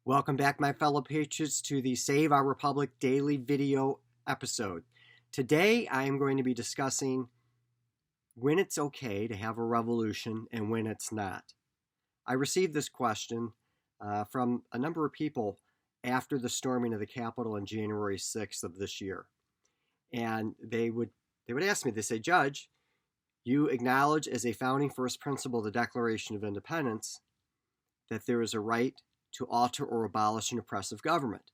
Welcome back, my fellow patriots, to the Save Our Republic daily video episode. Today, I am going to be discussing when it's okay to have a revolution and when it's not. I received this question from a number of people after the storming of the Capitol on January 6th of this year. And they would ask me, they say, Judge, you acknowledge as a founding first principle of the Declaration of Independence that there is a right to alter or abolish an oppressive government.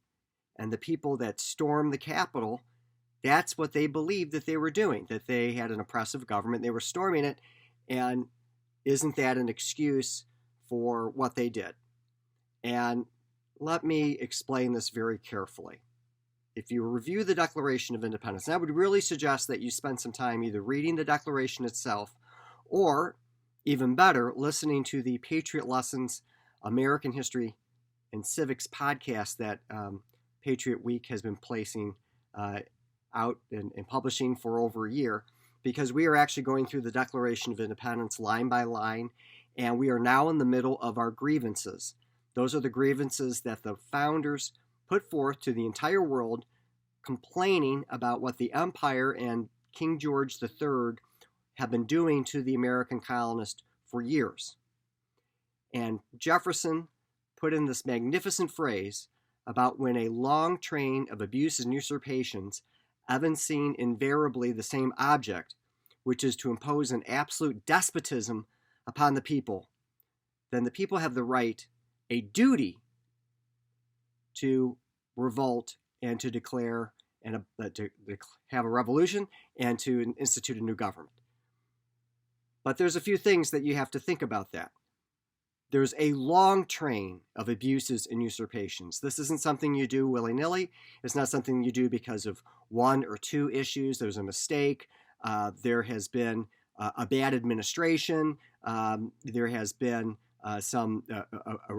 And the people that stormed the Capitol, that's what they believed that they were doing, that they had an oppressive government, they were storming it, and isn't that an excuse for what they did? And let me explain this very carefully. If you review the Declaration of Independence, and I would really suggest that you spend some time either reading the Declaration itself or, even better, listening to the Patriot Lessons American History and Civics podcast that Patriot Week has been placing out and publishing for over a year, because we are actually going through the Declaration of Independence line by line, and we are now in the middle of our grievances. Those are the grievances that the founders put forth to the entire world, complaining about what the Empire and King George III have been doing to the American colonists for years. And Jefferson put in this magnificent phrase about when a long train of abuses and usurpations, evincing invariably the same object, which is to impose an absolute despotism upon the people, then the people have the right, a duty, to revolt and to declare and to have a revolution and to institute a new government. But there's a few things that you have to think about that. There's a long train of abuses and usurpations. This isn't something you do willy-nilly. It's not something you do because of one or two issues. There's a mistake. There has been a bad administration. There has been a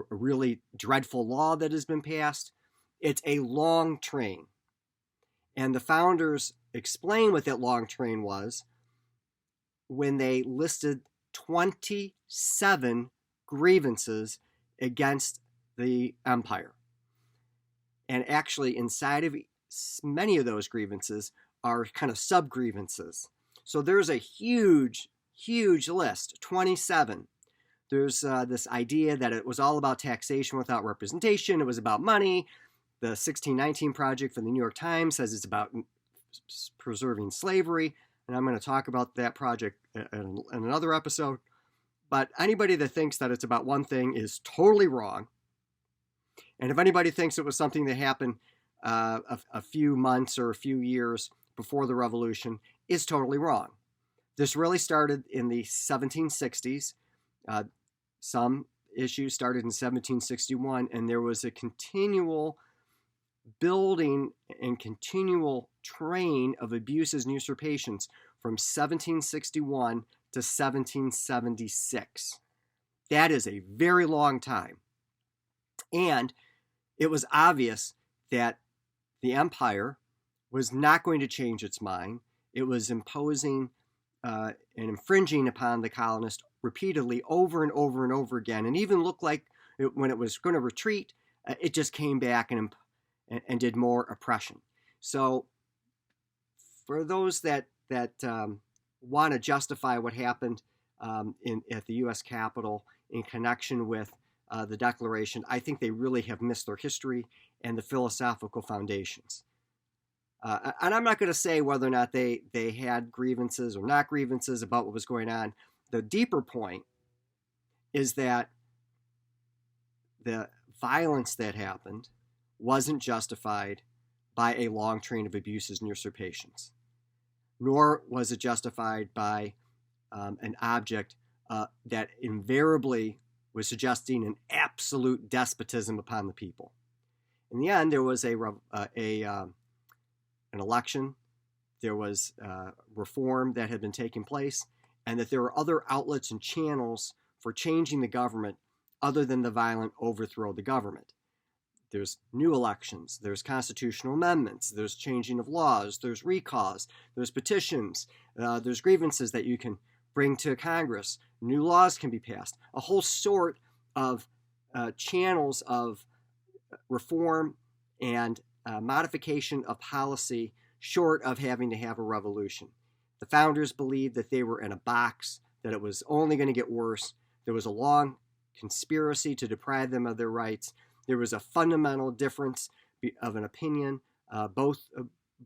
really dreadful law that has been passed. It's a long train. And the founders explained what that long train was when they listed 27 grievances against the empire. And actually, inside of many of those grievances are kind of sub-grievances. So there's a huge, huge list, 27. There's this idea that it was all about taxation without representation. It was about money. The 1619 Project from the New York Times says it's about preserving slavery. And I'm going to talk about that project in another episode. But anybody that thinks that it's about one thing is totally wrong. And if anybody thinks it was something that happened a few months or a few years before the revolution, is totally wrong. This really started in the 1760s. Some issues started in 1761, and there was a continual building and continual train of abuses and usurpations from 1761 to 1776. That is a very long time. And it was obvious that the empire was not going to change its mind. It was imposing and infringing upon the colonists repeatedly over and over and over again, and even looked like when it was going to retreat, it just came back and did more oppression. So for those that want to justify what happened at the U.S. Capitol in connection with the Declaration, I think they really have missed their history and the philosophical foundations. And I'm not going to say whether or not they had grievances or not grievances about what was going on. The deeper point is that the violence that happened wasn't justified by a long train of abuses and usurpations, nor was it justified by an object that invariably was suggesting an absolute despotism upon the people. In the end, there was an election, there was reform that had been taking place, and that there were other outlets and channels for changing the government other than the violent overthrow of the government. There's new elections, there's constitutional amendments, there's changing of laws, there's recalls, there's petitions, there's grievances that you can bring to Congress, new laws can be passed, a whole sort of channels of reform and modification of policy short of having to have a revolution. The founders believed that they were in a box, that it was only going to get worse. There was a long conspiracy to deprive them of their rights. There was a fundamental difference of an opinion. Both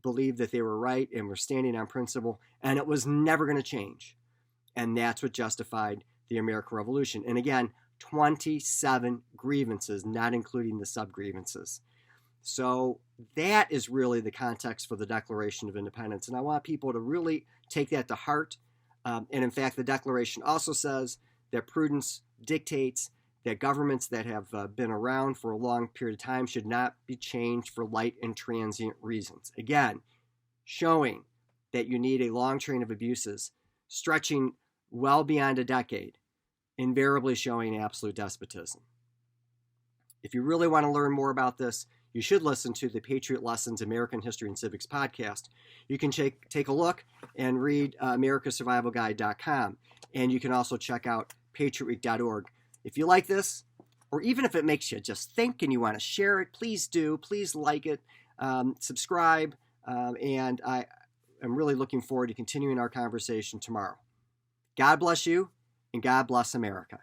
believed that they were right and were standing on principle, and it was never going to change. And that's what justified the American Revolution. And again, 27 grievances, not including the sub-grievances. So that is really the context for the Declaration of Independence. And I want people to really take that to heart. And in fact, the Declaration also says that prudence dictates that governments that have been around for a long period of time should not be changed for light and transient reasons. Again, showing that you need a long train of abuses stretching well beyond a decade, invariably showing absolute despotism. If you really want to learn more about this, you should listen to the Patriot Lessons American History and Civics podcast. You can take a look and read americasurvivalguide.com. And you can also check out patriotweek.org. If you like this, or even if it makes you just think and you want to share it, please do. Please like it, subscribe, and I am really looking forward to continuing our conversation tomorrow. God bless you, and God bless America.